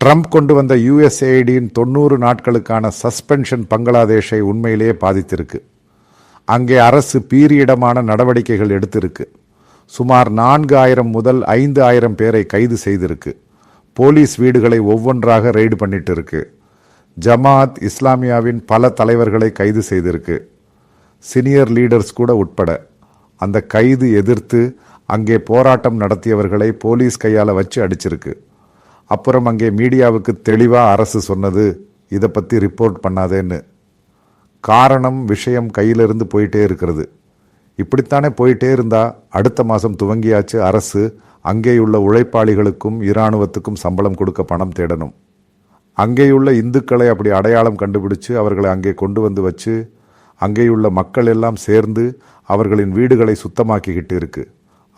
Trump கொண்டு வந்த யுஎஸ்ஏஐடியின் 90 நாட்களுக்கான suspension பங்களாதேஷை உண்மையிலேயே பாதித்திருக்கு. அங்கே அரசு பீரியடமான நடவடிக்கைகள் எடுத்திருக்கு. சுமார் 4000 முதல் 5000 பேரை கைது செய்திருக்கு. போலீஸ் வீடுகளை ஒவ்வொன்றாக ரெய்டு பண்ணிட்டு இருக்கு. ஜமாத் இஸ்லாமியாவின் பல தலைவர்களை கைது செய்திருக்கு. சீனியர் லீடர்ஸ் கூட உட்பட. அந்த கைது எதிர்த்து அங்கே போராட்டம் நடத்தியவர்களை போலீஸ் கையால் வச்சு அடிச்சிருக்கு. அப்புறம் அங்கே மீடியாவுக்கு தெளிவாக அரசு சொன்னது, இதை பற்றி ரிப்போர்ட் பண்ணாதேன்னு. காரணம், விஷயம் கையிலிருந்து போயிட்டே இருக்கிறது. இப்படித்தானே போயிட்டே இருந்தால் அடுத்த மாதம் துவங்கியாச்சு அரசு அங்கேயுள்ள உழைப்பாளிகளுக்கும் இராணுவத்துக்கும் சம்பளம் கொடுக்க பணம் தேடணும். அங்கேயுள்ள இந்துக்களை அப்படி அடையாளம் கண்டுபிடிச்சு அவர்களை அங்கே கொண்டு வந்து வச்சு அங்கேயுள்ள மக்கள் எல்லாம் சேர்ந்து அவர்களின் வீடுகளை சுத்தமாக்கிக்கிட்டு இருக்கு.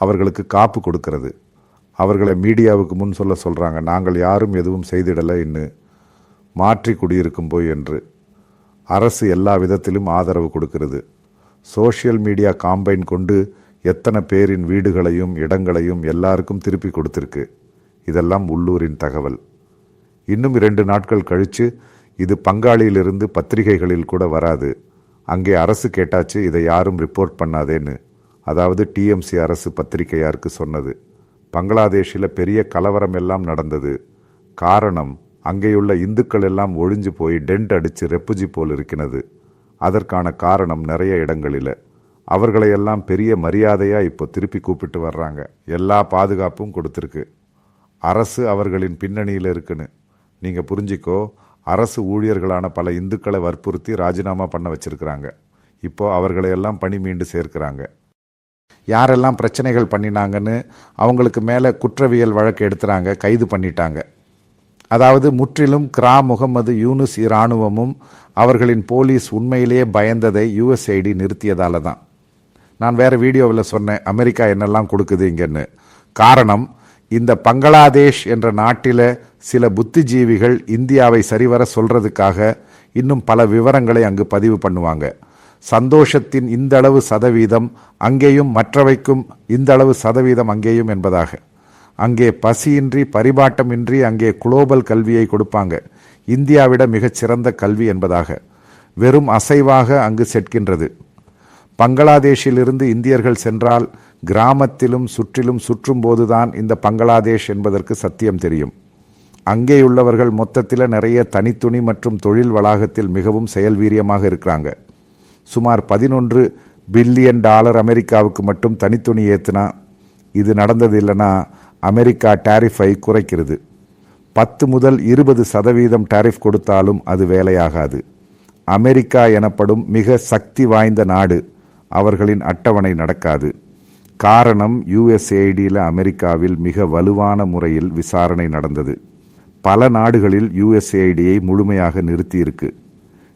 அவர்களுக்கு காப்பு கொடுக்கறது. அவர்களை மீடியாவுக்கு முன் சொல்கிறாங்க, நாங்கள் யாரும் எதுவும் செய்திடலைன்னு, மாற்றி குடியிருக்கும் போய் என்று. அரசு எல்லா விதத்திலும் ஆதரவு கொடுக்கிறது. சோஷியல் மீடியா காம்பைன் கொண்டு எத்தனை பேரின் வீடுகளையும் இடங்களையும் எல்லாருக்கும் திருப்பி கொடுத்துருக்கு. இதெல்லாம் உள்ளூரின் தகவல். இன்னும் 2 நாட்கள் கழித்து இது பங்காளியிலிருந்து பத்திரிகைகளில் கூட வராது. அங்கே அரசு கேட்டாச்சு, இதை யாரும் ரிப்போர்ட் பண்ணாதேன்னு. அதாவது டிஎம்சி அரசு பத்திரிகையாருக்கு சொன்னது. பங்களாதேஷில் பெரிய கலவரம் எல்லாம் நடந்தது. காரணம், அங்கேயுள்ள இந்துக்கள் எல்லாம் ஒழிஞ்சு போய் டென்ட் அடித்து ரெப்புஜி போல் இருக்கிறது. அதற்கான காரணம் நிறைய இடங்களில். அவர்களையெல்லாம் பெரிய மரியாதையாக இப்போ திருப்பி கூப்பிட்டு வர்றாங்க. எல்லா பாதுகாப்பும் கொடுத்துருக்கு. அரசு அவர்களின் பின்னணியில் இருக்குன்னு நீங்கள் புரிஞ்சிக்கோ. அரசு ஊழியர்களான பல இந்துக்களை வற்புறுத்தி ராஜினாமா பண்ண வச்சிருக்கிறாங்க. இப்போ அவர்களையெல்லாம் பணி மீண்டு சேர்க்கிறாங்க. யாரெல்லாம் பிரச்சனைகள் பண்ணினாங்கன்னு அவங்களுக்கு மேலே குற்றவியல் வழக்கு எடுத்துறாங்க, கைது பண்ணிட்டாங்க. அதாவது முற்றிலும் கிரா முகமது யூனுஸ் இராணுவமும் அவர்களின் போலீஸ் உண்மையிலேயே பயந்ததை யுஎஸ்ஐடி நிறுத்தியதால தான். நான் வேறு வீடியோவில் சொன்னேன் அமெரிக்கா என்னெல்லாம் கொடுக்குது இங்கன்னு. காரணம், இந்த பங்களாதேஷ் என்ற நாட்டில் சில புத்திஜீவிகள் இந்தியாவை சரிவர சொல்றதுக்காக இன்னும் பல விவரங்களை அங்கு பதிவு பண்ணுவாங்க. சந்தோஷத்தின் இந்த அளவு சதவீதம் அங்கேயும், மற்றவைக்கும் இந்த அளவு சதவீதம் அங்கேயும் என்பதாக. அங்கே பசியின்றி பரிபாட்டமின்றி அங்கே குளோபல் கல்வியை கொடுப்பாங்க, இந்தியாவிட மிகச்சிறந்த கல்வி என்பதாக. வெறும் அசைவாக அங்கு செட்கின்றது. பங்களாதேஷிலிருந்து இந்தியர்கள் சென்றால் கிராமத்திலும் சுற்றிலும் சுற்றும் போதுதான் இந்த பங்களாதேஷ் என்பதற்கு சத்தியம் தெரியும். அங்கேயுள்ளவர்கள் மொத்தத்தில் நிறைய தனித்துணி மற்றும் தொழில் வளாகத்தில் மிகவும் செயல்வீரியமாக இருக்கிறாங்க. சுமார் $11 பில்லியன் அமெரிக்காவுக்கு மட்டும் தனித்துணி ஏற்றுனா, இது நடந்தது இல்லைன்னா அமெரிக்கா டாரிஃபை குறைக்கிறது. 10 முதல் 20% டாரிஃப் கொடுத்தாலும் அது வேலையாகாது. அமெரிக்கா எனப்படும் மிக சக்தி வாய்ந்த நாடு, அவர்களின் அட்டவணை நடக்காது. காரணம், யுஎஸ்ஏஐடியில் அமெரிக்காவில் மிக வலுவான முறையில் விசாரணை நடந்தது. பல நாடுகளில் யுஎஸ்ஏஐடியை முழுமையாக நிறுத்தியிருக்கு.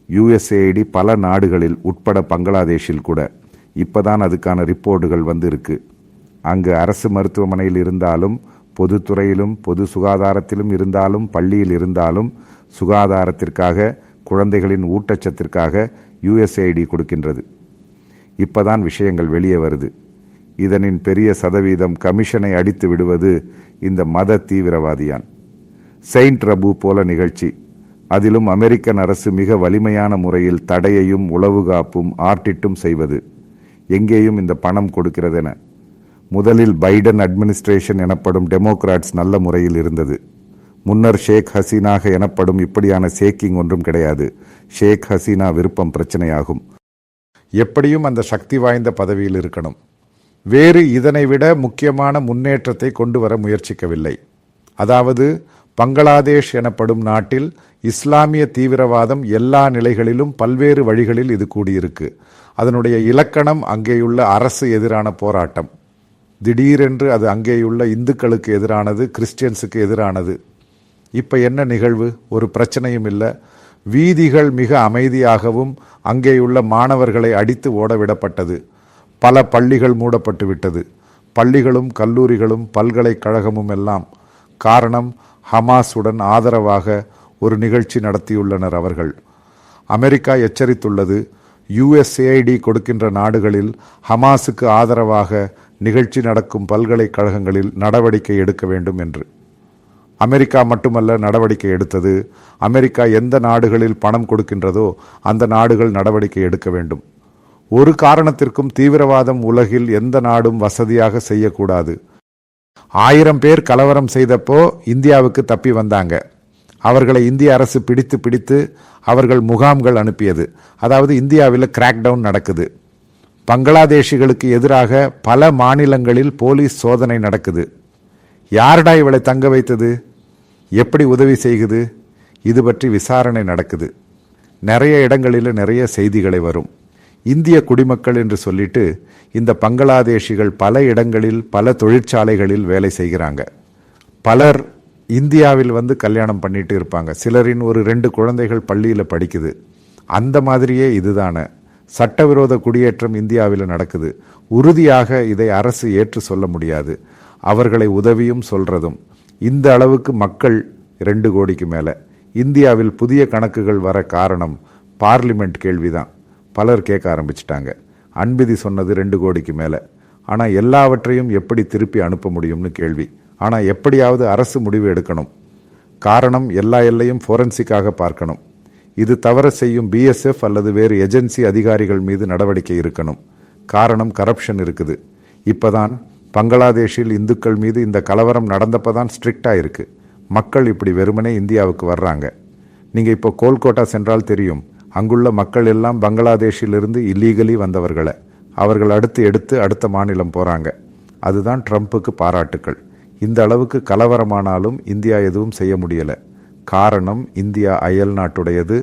யுஎஸ்ஏஐடி பல நாடுகளில் உட்பட பங்களாதேஷில் கூட இப்போதான் அதுக்கான ரிப்போர்ட்டுகள் வந்து இருக்கு. அங்கு அரசு மருத்துவமனையில் இருந்தாலும், பொதுத்துறையிலும் பொது சுகாதாரத்திலும் இருந்தாலும், பள்ளியில் இருந்தாலும் சுகாதாரத்திற்காக, குழந்தைகளின் ஊட்டச்சத்திற்காக யுஎஸ்ஏஐடி கொடுக்கின்றது. இப்போதான் விஷயங்கள் வெளியே வருது. இதனின் பெரிய சதவீதம் கமிஷனை அடித்து விடுவது இந்த மத தீவிரவாதியான். செயின்ட் ரபு போல நிகழ்ச்சி. அதிலும் அமெரிக்கன் அரசு மிக வலிமையான முறையில் தடையையும் உளவுகாப்பும் ஆர்டிட்டும் செய்வது. எங்கேயும் இந்த பணம் கொடுக்கிறதென. முதலில் பைடன் அட்மினிஸ்ட்ரேஷன் எனப்படும் டெமோக்ராட்ஸ் நல்ல முறையில் இருந்தது. முன்னர் ஷேக் ஹசீனாக எனப்படும் இப்படியான ஷேக்கிங் ஒன்றும் கிடையாது. ஷேக் ஹசீனா விருப்பம் பிரச்சனையாகும். எப்படியும் அந்த சக்தி வாய்ந்த பதவியில் இருக்கணும். வேறு இதனை விட முக்கியமான முன்னேற்றத்தை கொண்டு வர முயற்சிக்கவில்லை. அதாவது பங்களாதேஷ் எனப்படும் நாட்டில் இஸ்லாமிய தீவிரவாதம் எல்லா நிலைகளிலும் பல்வேறு வழிகளில் இது கூடியிருக்கு. அதனுடைய இலக்கணம் அங்கேயுள்ள அரசு எதிரான போராட்டம். திடீரென்று அது அங்கேயுள்ள இந்துக்களுக்கு எதிரானது, கிறிஸ்டியன்ஸுக்கு எதிரானது. இப்போ என்ன நிகழ்வு? ஒரு பிரச்சனையும் இல்லை. வீதிகள் மிக அமைதியாகவும் அங்கேயுள்ள மாணவர்களை அடித்து ஓடவிடப்பட்டது. பல பள்ளிகள் மூடப்பட்டு விட்டது. பள்ளிகளும் கல்லூரிகளும் பல்கலைக்கழகமும் எல்லாம். காரணம், ஹமாஸுடன் ஆதரவாக ஒரு நிகழ்ச்சி நடத்தியுள்ளனர் அவர்கள். அமெரிக்கா எச்சரித்துள்ளது, யுஎஸ்ஏஐடி கொடுக்கின்ற நாடுகளில் ஹமாஸுக்கு ஆதரவாக நிகழ்ச்சி நடக்கும் பல்கலைக்கழகங்களில் நடவடிக்கை எடுக்க வேண்டும் என்று. அமெரிக்கா மட்டுமல்ல நடவடிக்கை எடுத்தது. அமெரிக்கா எந்த நாடுகளில் பணம் கொடுக்கின்றதோ அந்த நாடுகள் நடவடிக்கை எடுக்க வேண்டும். ஒரு காரணத்திற்கும் தீவிரவாதம் உலகில் எந்த நாடும் வசதியாக செய்யக்கூடாது. 1000 பேர் கலவரம் செய்தப்போ இந்தியாவுக்கு தப்பி வந்தாங்க. அவர்களை இந்திய அரசு பிடித்து அவர்கள் முகாம்கள் அனுப்பியது. அதாவது இந்தியாவில் கிராக்டவுன் நடக்குது. பங்களாதேஷிகளுக்கு எதிராக பல மாநிலங்களில் போலீஸ் சோதனை நடக்குது. யாருடா இவளை தங்க வைத்தது? எப்படி உதவி செய்குது? இது பற்றி விசாரணை நடக்குது. நிறைய இடங்களில் நிறைய செய்திகளை வரும். இந்திய குடிமக்கள் என்று சொல்லிட்டு இந்த பங்களாதேஷிகள் பல இடங்களில் பல தொழிற்சாலைகளில் வேலை செய்கிறாங்க. பலர் இந்தியாவில் வந்து கல்யாணம் பண்ணிட்டு இருப்பாங்க. சிலரின் ஒரு 2 குழந்தைகள் பள்ளியில் படிக்குது. அந்த மாதிரியே இதுதான சட்டவிரோத குடியேற்றம் இந்தியாவில் நடக்குது. உறுதியாக இதை அரசு ஏற்று சொல்ல முடியாது. அவர்களை உதவியும் சொல்றதும். இந்த அளவுக்கு மக்கள் 2 கோடிக்கு மேலே. இந்தியாவில் புதிய கணக்குகள் வர காரணம் பார்லிமெண்ட் கேள்விதான். பலர் கேட்க ஆரம்பிச்சிட்டாங்க. அன்பிதி சொன்னது 2 கோடிக்கு மேலே. ஆனால் எல்லாவற்றையும் எப்படி திருப்பி அனுப்ப முடியும்னு கேள்வி. ஆனால் எப்படியாவது அரசு முடிவு எடுக்கணும். காரணம் எல்லா எல்லையும் ஃபோரன்சிக்காக பார்க்கணும். இது தவற செய்யும் BSF அல்லது வேறு ஏஜென்சி அதிகாரிகள் மீது நடவடிக்கை இருக்கணும். காரணம் கரப்ஷன் இருக்குது. இப்போதான் பங்களாதேஷில் இந்துக்கள் மீது இந்த கலவரம் நடந்தப்பதான் ஸ்ட்ரிக்டாக இருக்குது. மக்கள் இப்படி வெறுமனே இந்தியாவுக்கு வர்றாங்க. நீங்கள் இப்போ கோல்கோட்டா சென்றால் தெரியும். அங்குள்ள மக்கள் எல்லாம் பங்களாதேஷிலிருந்து இல்லீகலி வந்தவர்களை அவர்கள் எடுத்து அடுத்த மாநிலம் போகிறாங்க. அதுதான் ட்ரம்ப்புக்கு பாராட்டுக்கள். இந்த அளவுக்கு கலவரமானாலும் இந்தியா எதுவும் செய்ய முடியலை. காரணம் இந்தியா அயல் நாட்டுடையது,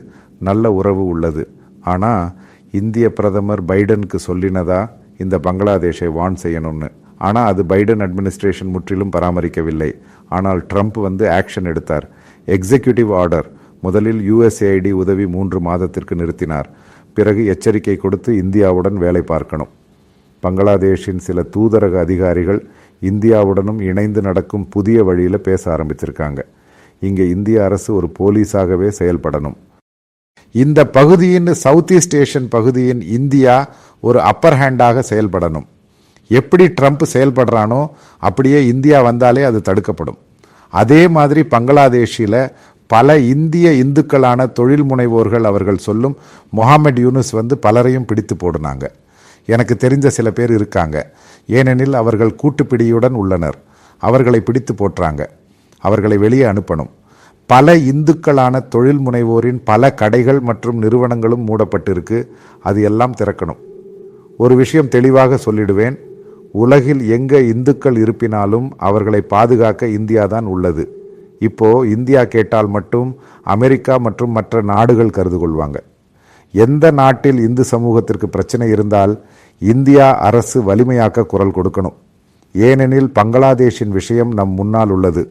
நல்ல உறவு உள்ளது. ஆனால் இந்திய பிரதமர் பைடனுக்கு சொல்லினதா இந்த பங்களாதேஷை வார்ன் செய்யணும்னு. ஆனால் அது பைடன் அட்மினிஸ்ட்ரேஷன் முற்றிலும் பராமரிக்கவில்லை. ஆனால் ட்ரம்ப் வந்து ஆக்ஷன் எடுத்தார். Executive order. முதலில் USAID உதவி 3 மாதத்திற்கு நிறுத்தினார். பிறகு எச்சரிக்கை கொடுத்து இந்தியாவுடன் வேலை பார்க்கணும். பங்களாதேஷின் சில தூதரக அதிகாரிகள் இந்தியாவுடனும் இணைந்து நடக்கும் புதிய வழியில் பேச ஆரம்பிச்சிருக்காங்க. இங்கே இந்திய அரசு ஒரு போலீஸாகவே செயல்படணும். இந்த பகுதியின் சவுத் ஈஸ்ட் ஏஷியன் பகுதியின் இந்தியா ஒரு அப்பர் ஹேண்டாக செயல்படணும். எப்படி ட்ரம்ப் செயல்படுறானோ அப்படியே இந்தியா வந்தாலே அது தடுக்கப்படும். அதே மாதிரி பங்களாதேஷில் பல இந்திய இந்துக்களான தொழில் முனைவோர்கள் அவர்கள் சொல்லும் முகமது யூனுஸ் வந்து பலரையும் பிடித்து போடுனாங்க. எனக்கு தெரிஞ்ச சில பேர் இருக்காங்க. ஏனெனில் அவர்கள் கூட்டுப்பிடியுடன் உள்ளனர். அவர்களை பிடித்து போட்டுறாங்க. அவர்களை வெளியே அனுப்பணும். பல இந்துக்களான தொழில் முனைவோரின் பல கடைகள் மற்றும் நிறுவனங்களும் மூடப்பட்டிருக்கு. அது எல்லாம் திறக்கணும். ஒரு விஷயம் தெளிவாக சொல்லிடுவேன். உலகில் எங்கே இந்துக்கள் இருப்பினாலும் அவர்களை பாதுகாக்க இந்தியா தான் உள்ளது. இப்போ இந்தியா கேட்டால் மட்டும் அமெரிக்கா மற்றும் மற்ற நாடுகள் கருது கொள்வாங்க. எந்த நாட்டில் இந்து சமூகத்திற்கு பிரச்சனை இருந்தால் இந்தியா அரசு வலிமையாக்க குரல் கொடுக்கணும். ஏனெனில் பங்களாதேஷின் விஷயம் நம் முன்னால் உள்ளது.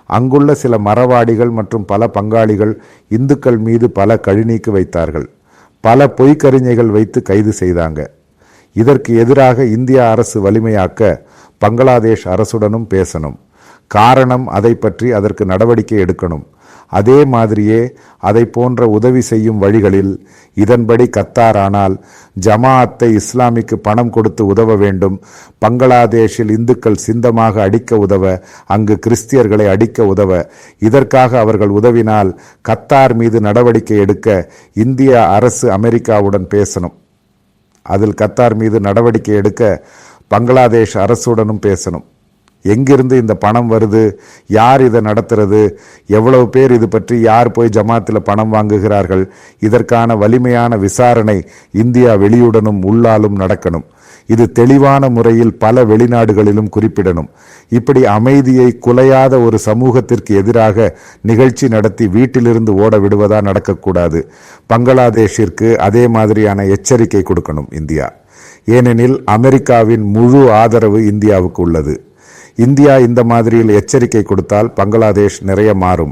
அங்குள்ள சில மறவாடிகள் மற்றும் பல பங்காளிகள் இந்துக்கள் மீது பல கழிநீக்கு வைத்தார்கள். பல பொய்க்கறிஞைகள் வைத்து கைது செய்தாங்க. இதற்கு எதிராக இந்திய அரசு வலிமையாக்க பங்களாதேஷ் அரசுடனும் பேசணும். காரணம் அதை பற்றி அதற்கு நடவடிக்கை எடுக்கணும். அதே மாதிரியே அதை போன்ற உதவி செய்யும் வழிகளில் இதன்படி கத்தார் ஆனால் ஜமாஅத்தை இஸ்லாமிக்கு பணம் கொடுத்து உதவ வேண்டும். பங்களாதேஷில் இந்துக்கள் சிந்தமாக அடிக்க உதவ, அங்கு கிறிஸ்தியர்களை அடிக்க உதவ. இதற்காக அவர்கள் உதவினால் கத்தார் மீது நடவடிக்கை எடுக்க இந்திய அரசு அமெரிக்காவுடன் பேசணும். அதில் கத்தார் மீது நடவடிக்கை எடுக்க பங்களாதேஷ் அரசுடனும் பேசணும். எங்கிருந்து இந்த பணம் வருது, யார் இதை நடத்துறது, எவ்வளவு பேர் இது பற்றி யார் போய் ஜமாத்தில் பணம் வாங்குகிறார்கள், இதற்கான வலிமையான விசாரணை இந்தியா வெளியுடனும் உள்ளாலும் நடக்கணும். இது தெளிவான முறையில் பல வெளிநாடுகளிலும் குறிப்பிடணும். இப்படி அமைதியை குலையாத ஒரு சமூகத்திற்கு எதிராக நிகழ்ச்சி நடத்தி வீட்டிலிருந்து ஓட விடுவதா நடக்கக்கூடாது. பங்களாதேஷிற்கு அதே மாதிரியான எச்சரிக்கை கொடுக்கணும் இந்தியா. ஏனெனில் அமெரிக்காவின் முழு ஆதரவு இந்தியாவுக்கு உள்ளது. இந்தியா இந்த மாதிரியில் எச்சரிக்கை கொடுத்தால் பங்களாதேஷ் நிறைய மாறும்.